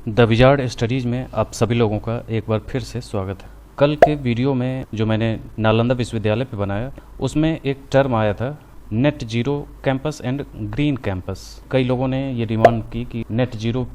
The wizard studies में आप सभी लोगों का एक बार फिर से स्वागत है। कल के वीडियो में जो मैंने नालंदा विश्वविद्यालय पे बनाया उसमें एक टर्म आया था net zero campus and green campus. कई लोगों ने ये डिमांड की कि नेट जीरो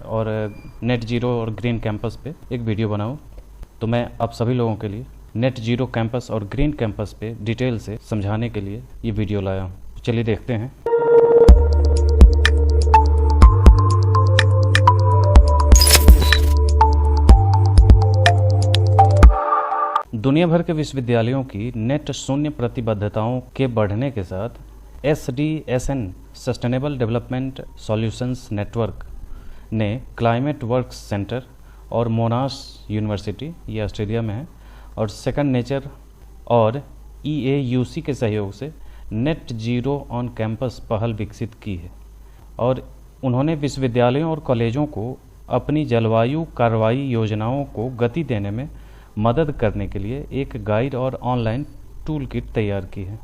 और ग्रीन कैंपस पे एक वीडियो बनाऊं, तो मैं आप सभी लोगों के लिए नेट जीरो कैंपस और ग्रीन कैंपस पे डिटेल से समझाने के लिए ये वीडियो लाया हूँ। चलिए देखते हैं। दुनिया भर के विश्वविद्यालयों की नेट शून्य प्रतिबद्धताओं के बढ़ने के साथ SDSN sustainable development solutions network ने क्लाइमेट वर्क्स सेंटर और मोनाश यूनिवर्सिटी, ये ऑस्ट्रेलिया में है, और सेकंड नेचर और EAUC के सहयोग से नेट जीरो ऑन कैंपस पहल विकसित की है। और उन्होंने विश्वविद्यालयों और कॉलेजों को अपनी जलवायु कार्रवाई योजनाओं को गति देने में मदद करने के लिए एक गाइड और ऑनलाइन टूल किट तैयार की है।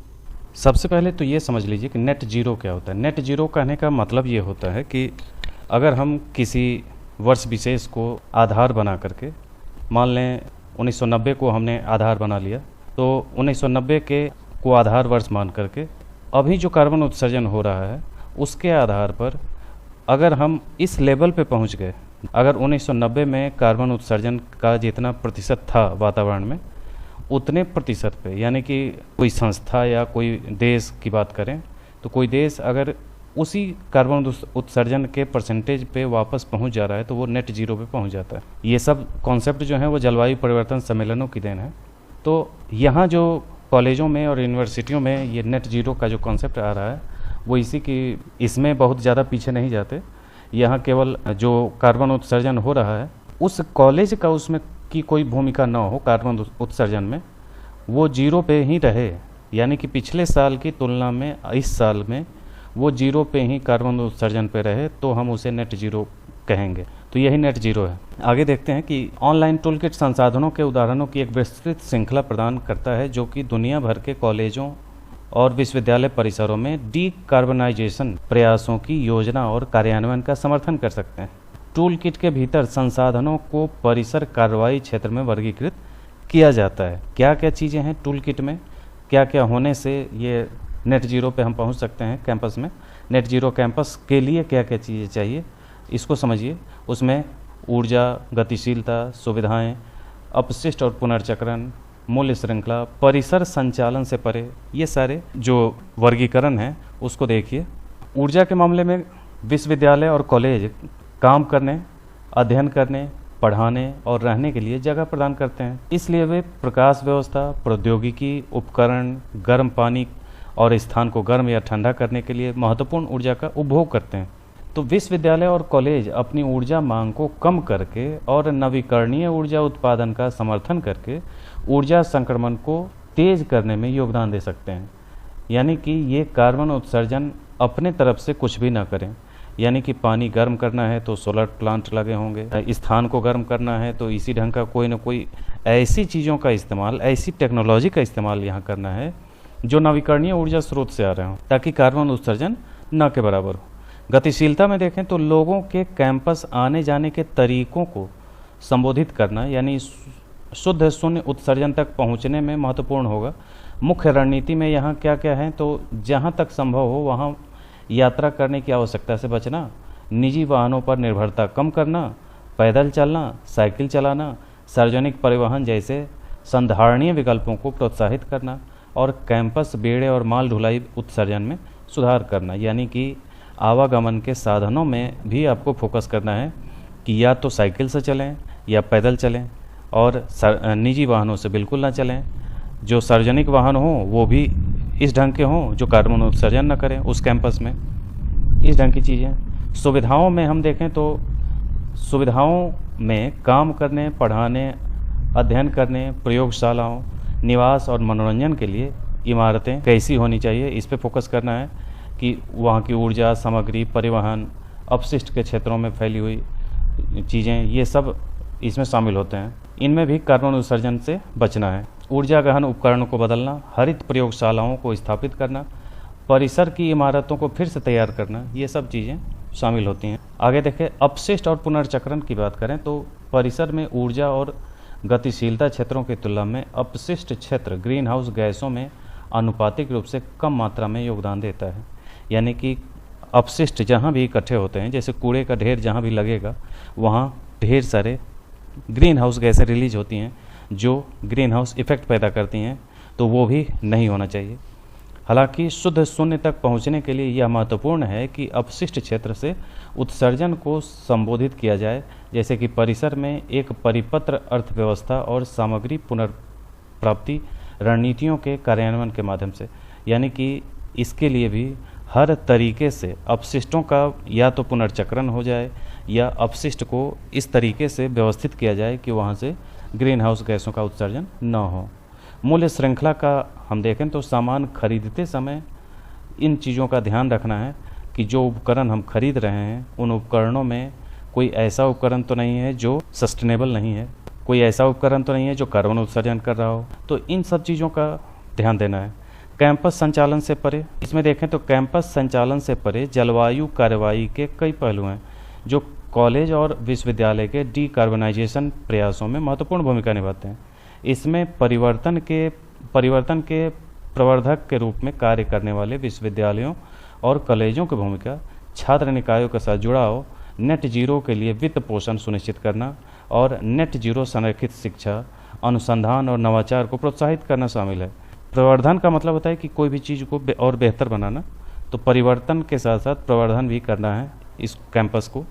सबसे पहले तो ये समझ लीजिए कि नेट जीरो क्या होता है। नेट जीरो कहने का मतलब ये होता है कि अगर हम किसी वर्ष विशेष को आधार बना करके, मान लें 1990 को हमने आधार बना लिया, तो 1990 के को आधार वर्ष मान करके अभी जो कार्बन उत्सर्जन हो रहा है उसके आधार पर अगर हम इस लेवल पे पहुंच गए, अगर 1990 में कार्बन उत्सर्जन का जितना प्रतिशत था वातावरण में, उतने प्रतिशत पे, यानी कि कोई संस्था या कोई देश की बात करें तो कोई देश अगर उसी कार्बन उत्सर्जन के परसेंटेज पे वापस पहुंच जा रहा है तो वो नेट जीरो पे पहुंच जाता है। ये सब कॉन्सेप्ट जो है वो जलवायु परिवर्तन सम्मेलनों की देन है। तो यहाँ जो कॉलेजों में और यूनिवर्सिटियों में ये नेट जीरो का जो कॉन्सेप्ट आ रहा है वो इसी की, इसमें बहुत ज़्यादा पीछे नहीं जाते। यहाँ केवल जो कार्बन उत्सर्जन हो रहा है उस कॉलेज का उसमें की कोई भूमिका न हो कार्बन उत्सर्जन में, वो जीरो पे ही रहे, यानी कि पिछले साल की तुलना में इस साल में वो जीरो पे ही कार्बन उत्सर्जन पे रहे तो हम उसे नेट जीरो कहेंगे। तो यही नेट जीरो है। आगे देखते हैं कि ऑनलाइन टूलकिट संसाधनों के उदाहरणों की एक विस्तृत श्रृंखला प्रदान करता है जो कि दुनिया भर के कॉलेजों और विश्वविद्यालय परिसरों में डीकार्बनाइजेशन प्रयासों की योजना और कार्यान्वयन का समर्थन कर सकते हैं। टूल किट के भीतर संसाधनों को परिसर कार्रवाई क्षेत्र में वर्गीकृत किया जाता है। क्या क्या चीज़ें हैं टूल किट में, क्या क्या होने से ये नेट जीरो पे हम पहुंच सकते हैं कैंपस में। नेट जीरो कैंपस के लिए क्या क्या चीज़ें चाहिए इसको समझिए। उसमें ऊर्जा, गतिशीलता, सुविधाएँ, अपशिष्ट और पुनर्चक्रण, मूल्य श्रृंखला, परिसर संचालन से परे, ये सारे जो वर्गीकरण हैं उसको देखिए। ऊर्जा के मामले में विश्वविद्यालय और कॉलेज काम करने, अध्ययन करने, पढ़ाने और रहने के लिए जगह प्रदान करते हैं, इसलिए वे प्रकाश व्यवस्था, प्रौद्योगिकी, उपकरण, गर्म पानी और स्थान को गर्म या ठंडा करने के लिए महत्वपूर्ण ऊर्जा का उपभोग करते हैं। तो विश्वविद्यालय और कॉलेज अपनी ऊर्जा मांग को कम करके और नवीकरणीय ऊर्जा उत्पादन का समर्थन करके ऊर्जा संक्रमण को तेज करने में योगदान दे सकते हैं। यानी कि ये कार्बन उत्सर्जन अपने तरफ से कुछ भी ना करें, यानी कि पानी गर्म करना है तो सोलर प्लांट लगे होंगे, स्थान को गर्म करना है तो इसी ढंग का कोई ना कोई ऐसी चीज़ों का इस्तेमाल, ऐसी टेक्नोलॉजी का इस्तेमाल यहाँ करना है जो नवीकरणीय ऊर्जा स्रोत से आ रहे हों, ताकि कार्बन उत्सर्जन न के बराबर हो। गतिशीलता में देखें तो लोगों के कैंपस आने जाने के तरीकों को संबोधित करना, यानी शुद्ध शून्य उत्सर्जन तक पहुंचने में महत्वपूर्ण होगा। मुख्य रणनीति में यहाँ क्या क्या है, तो जहाँ तक संभव हो वहाँ यात्रा करने की आवश्यकता से बचना, निजी वाहनों पर निर्भरता कम करना, पैदल चलना, साइकिल चलाना, सार्वजनिक परिवहन जैसे संधारणीय विकल्पों को प्रोत्साहित करना, और कैंपस बेड़े और माल ढुलाई उत्सर्जन में सुधार करना। यानी कि आवागमन के साधनों में भी आपको फोकस करना है कि या तो साइकिल से चलें या पैदल चलें, और निजी वाहनों से बिल्कुल ना चलें। जो सार्वजनिक वाहन हों वो भी इस ढंग के हों जो कार्बन उत्सर्जन न करें उस कैंपस में, इस ढंग की चीज़ें। सुविधाओं में हम देखें तो सुविधाओं में काम करने, पढ़ाने, अध्ययन करने, प्रयोगशालाओं, निवास और मनोरंजन के लिए इमारतें कैसी होनी चाहिए, इस पे फोकस करना है कि वहाँ की ऊर्जा, सामग्री, परिवहन, अपशिष्ट के क्षेत्रों में फैली हुई चीज़ें, ये सब इसमें शामिल होते हैं। इनमें भी कार्बन उत्सर्जन से बचना है। ऊर्जा गहन उपकरणों को बदलना, हरित प्रयोगशालाओं को स्थापित करना, परिसर की इमारतों को फिर से तैयार करना, ये सब चीज़ें शामिल होती हैं। आगे देखें, अपशिष्ट और पुनर्चक्रण की बात करें तो परिसर में ऊर्जा और गतिशीलता क्षेत्रों की तुलना में अपशिष्ट क्षेत्र ग्रीन हाउस गैसों में आनुपातिक रूप से कम मात्रा में योगदान देता है। यानी कि अपशिष्ट जहाँ भी इकट्ठे होते हैं, जैसे कूड़े का ढेर जहाँ भी लगेगा वहाँ ढेर सारे ग्रीन हाउस गैसें रिलीज होती हैं जो ग्रीन हाउस इफेक्ट पैदा करती हैं, तो वो भी नहीं होना चाहिए। हालांकि शुद्ध शून्य तक पहुंचने के लिए यह महत्वपूर्ण है कि अपशिष्ट क्षेत्र से उत्सर्जन को संबोधित किया जाए, जैसे कि परिसर में एक परिपत्र अर्थव्यवस्था और सामग्री पुनर्प्राप्ति रणनीतियों के कार्यान्वयन के माध्यम से। यानी कि इसके लिए भी हर तरीके से अपशिष्टों का या तो पुनर्चक्रण हो जाए या अपशिष्ट को इस तरीके से व्यवस्थित किया जाए कि वहाँ से ग्रीन हाउस गैसों का उत्सर्जन न हो। मूल्य श्रृंखला का हम देखें तो सामान खरीदते समय इन चीज़ों का ध्यान रखना है कि जो उपकरण हम खरीद रहे हैं उन उपकरणों में कोई ऐसा उपकरण तो नहीं है जो सस्टेनेबल नहीं है, कोई ऐसा उपकरण तो नहीं है जो कार्बन उत्सर्जन कर रहा हो। तो इन सब चीज़ों का ध्यान देना है। कैंपस संचालन से परे, इसमें देखें तो कैंपस संचालन से परे जलवायु कार्रवाई के कई पहलू हैं जो कॉलेज और विश्वविद्यालय के डीकार्बनाइजेशन प्रयासों में महत्वपूर्ण भूमिका निभाते हैं। इसमें परिवर्तन के प्रवर्धक के रूप में कार्य करने वाले विश्वविद्यालयों और कॉलेजों की भूमिका, छात्र निकायों के साथ जुड़ाव, नेट जीरो के लिए वित्त पोषण सुनिश्चित करना और नेट जीरो संरक्षित शिक्षा, अनुसंधान और नवाचार को प्रोत्साहित करना शामिल है। प्रवर्धन का मतलब होता है कि कोई भी चीज़ को और बेहतर बनाना, तो परिवर्तन के साथ साथ प्रवर्धन भी करना है इस कैंपस को।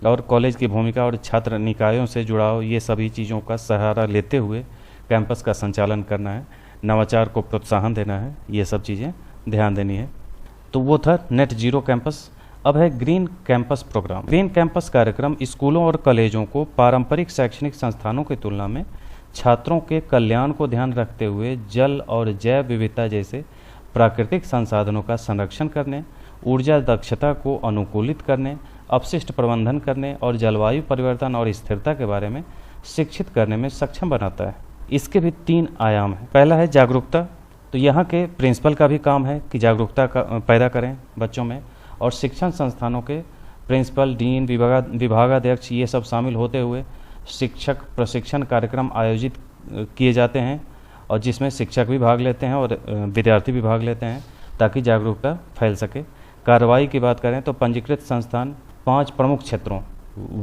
और कॉलेज की भूमिका और छात्र निकायों से जुड़ाव, ये सभी चीज़ों का सहारा लेते हुए कैंपस का संचालन करना है, नवाचार को प्रोत्साहन देना है, ये सब चीज़ें ध्यान देनी है। तो वो था नेट जीरो कैंपस। अब है green campus programme. Green campus कार्यक्रम स्कूलों और कॉलेजों को पारंपरिक शैक्षणिक संस्थानों की तुलना में छात्रों के कल्याण को ध्यान रखते हुए जल और जैव विविधता जैसे प्राकृतिक संसाधनों का संरक्षण करने, ऊर्जा दक्षता को अनुकूलित करने, अपशिष्ट प्रबंधन करने और जलवायु परिवर्तन और स्थिरता के बारे में शिक्षित करने में सक्षम बनाता है। इसके भी 3 आयाम हैं। पहला है जागरूकता। तो यहाँ के प्रिंसिपल का भी काम है कि जागरूकता पैदा करें बच्चों में, और शिक्षण संस्थानों के प्रिंसिपल, डीन, विभागाध्यक्ष ये सब शामिल होते हुए शिक्षक प्रशिक्षण कार्यक्रम आयोजित किए जाते हैं और जिसमें शिक्षक भी भाग लेते हैं और विद्यार्थी भी भाग लेते हैं ताकि जागरूकता फैल सके। कार्रवाई की बात करें तो पंजीकृत संस्थान 5 प्रमुख क्षेत्रों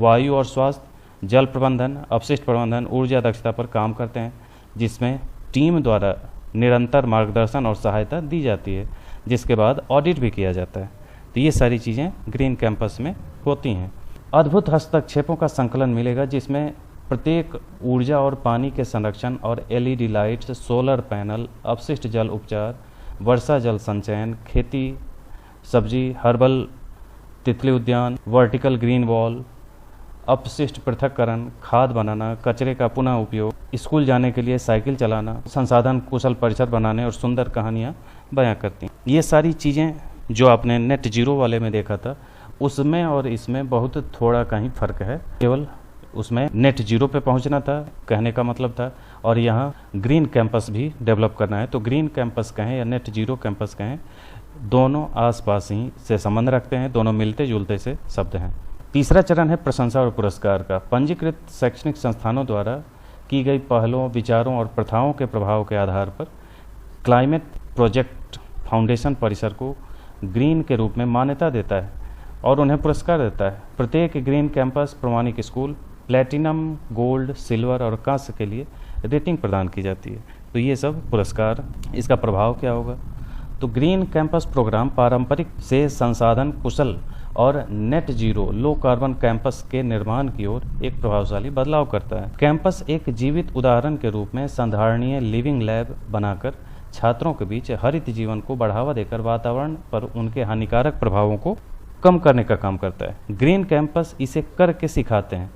वायु और स्वास्थ्य, जल प्रबंधन, अपशिष्ट प्रबंधन, ऊर्जा दक्षता पर काम करते हैं, जिसमें टीम द्वारा निरंतर मार्गदर्शन और सहायता दी जाती है, जिसके बाद ऑडिट भी किया जाता है। तो ये सारी चीज़ें ग्रीन कैंपस में होती हैं। अद्भुत हस्तक्षेपों का संकलन मिलेगा जिसमें प्रत्येक ऊर्जा और पानी के संरक्षण और LED लाइट्स, सोलर पैनल, अपशिष्ट जल उपचार, वर्षा जल संचयन, खेती, सब्जी, हर्बल तितली उद्यान, वर्टिकल ग्रीन वॉल, अपशिष्ट पृथक्करण, खाद बनाना, कचरे का पुनः उपयोग, स्कूल जाने के लिए साइकिल चलाना, संसाधन कुशल परिसर बनाने और सुंदर कहानियाँ बयां करती हैं। ये सारी चीज़ें जो आपने नेट जीरो वाले में देखा था उसमें और इसमें बहुत थोड़ा कहीं फ़र्क है। केवल उसमें नेट जीरो पे पहुंचना था, कहने का मतलब था, और यहाँ ग्रीन कैंपस भी डेवलप करना है। तो ग्रीन कैंपस कहें या नेट जीरो कैंपस कहें, दोनों आसपास ही से संबंध रखते हैं, दोनों मिलते जुलते से शब्द हैं। तीसरा चरण है प्रशंसा और पुरस्कार का। पंजीकृत शैक्षणिक संस्थानों द्वारा की गई पहलों, विचारों और प्रथाओं के प्रभाव के आधार पर क्लाइमेट प्रोजेक्ट फाउंडेशन परिसर को ग्रीन के रूप में मान्यता देता है और उन्हें पुरस्कार देता है। प्रत्येक ग्रीन कैंपस प्रमाणिक स्कूल प्लैटिनम, गोल्ड, सिल्वर और कांस्य के लिए रेटिंग प्रदान की जाती है। तो ये सब पुरस्कार, इसका प्रभाव क्या होगा? तो ग्रीन कैंपस प्रोग्राम पारंपरिक से संसाधन कुशल और net zero low carbon campus के निर्माण की ओर एक प्रभावशाली बदलाव करता है। कैंपस एक जीवित उदाहरण के रूप में संधारणीय लिविंग लैब बनाकर छात्रों के बीच हरित जीवन को बढ़ावा देकर वातावरण पर उनके हानिकारक प्रभावों को कम करने का काम करता है। ग्रीन कैंपस इसे करके सिखाते हैं,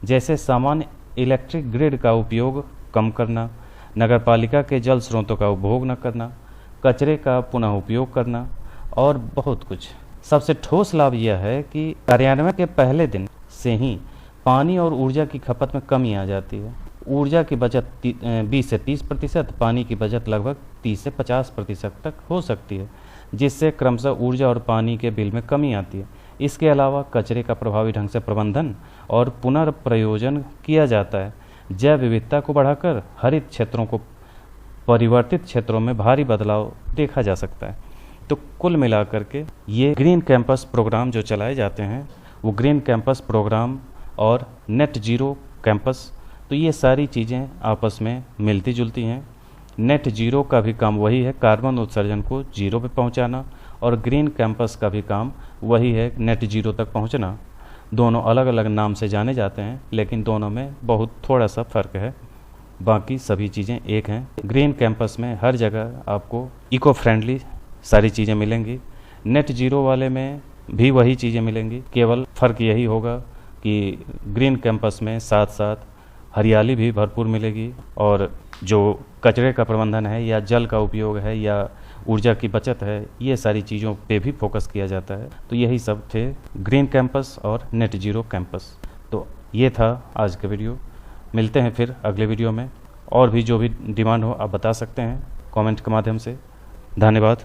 जैसे सामान्य इलेक्ट्रिक ग्रिड का उपयोग कम करना, नगरपालिका के जल स्रोतों का उपभोग न करना, कचरे का पुनः उपयोग करना और बहुत कुछ। सबसे ठोस लाभ यह है कि कार्यान्वयन के पहले दिन से ही पानी और ऊर्जा की खपत में कमी आ जाती है। ऊर्जा की बचत 20 से 30%, पानी की बचत लगभग 30 से 50% तक हो सकती है, जिससे क्रमशः ऊर्जा और पानी के बिल में कमी आती है। इसके अलावा कचरे का प्रभावी ढंग से प्रबंधन और पुनर्प्रयोजन किया जाता है। जैव विविधता को बढ़ाकर हरित क्षेत्रों को परिवर्तित क्षेत्रों में भारी बदलाव देखा जा सकता है। तो कुल मिलाकर के ये ग्रीन कैंपस प्रोग्राम जो चलाए जाते हैं वो ग्रीन कैंपस प्रोग्राम और नेट जीरो कैंपस, तो ये सारी चीज़ें आपस में मिलती जुलती हैं। नेट जीरो का भी काम वही है, कार्बन उत्सर्जन को जीरो पे पहुंचाना, और ग्रीन कैंपस का भी काम वही है, नेट जीरो तक पहुंचना। दोनों अलग अलग नाम से जाने जाते हैं, लेकिन दोनों में बहुत थोड़ा सा फ़र्क है, बाकी सभी चीज़ें एक हैं। ग्रीन कैंपस में हर जगह आपको इको फ्रेंडली सारी चीज़ें मिलेंगी। नेट जीरो वाले में भी वही चीज़ें मिलेंगी, केवल फ़र्क यही होगा कि ग्रीन कैंपस में साथ साथ हरियाली भी भरपूर मिलेगी, और जो कचरे का प्रबंधन है या जल का उपयोग है या ऊर्जा की बचत है, ये सारी चीज़ों पे भी फोकस किया जाता है। तो यही सब थे ग्रीन कैंपस और नेट जीरो कैंपस। तो ये था आज का वीडियो। मिलते हैं फिर अगले वीडियो में। और भी जो भी डिमांड हो आप बता सकते हैं कमेंट के माध्यम से। धन्यवाद।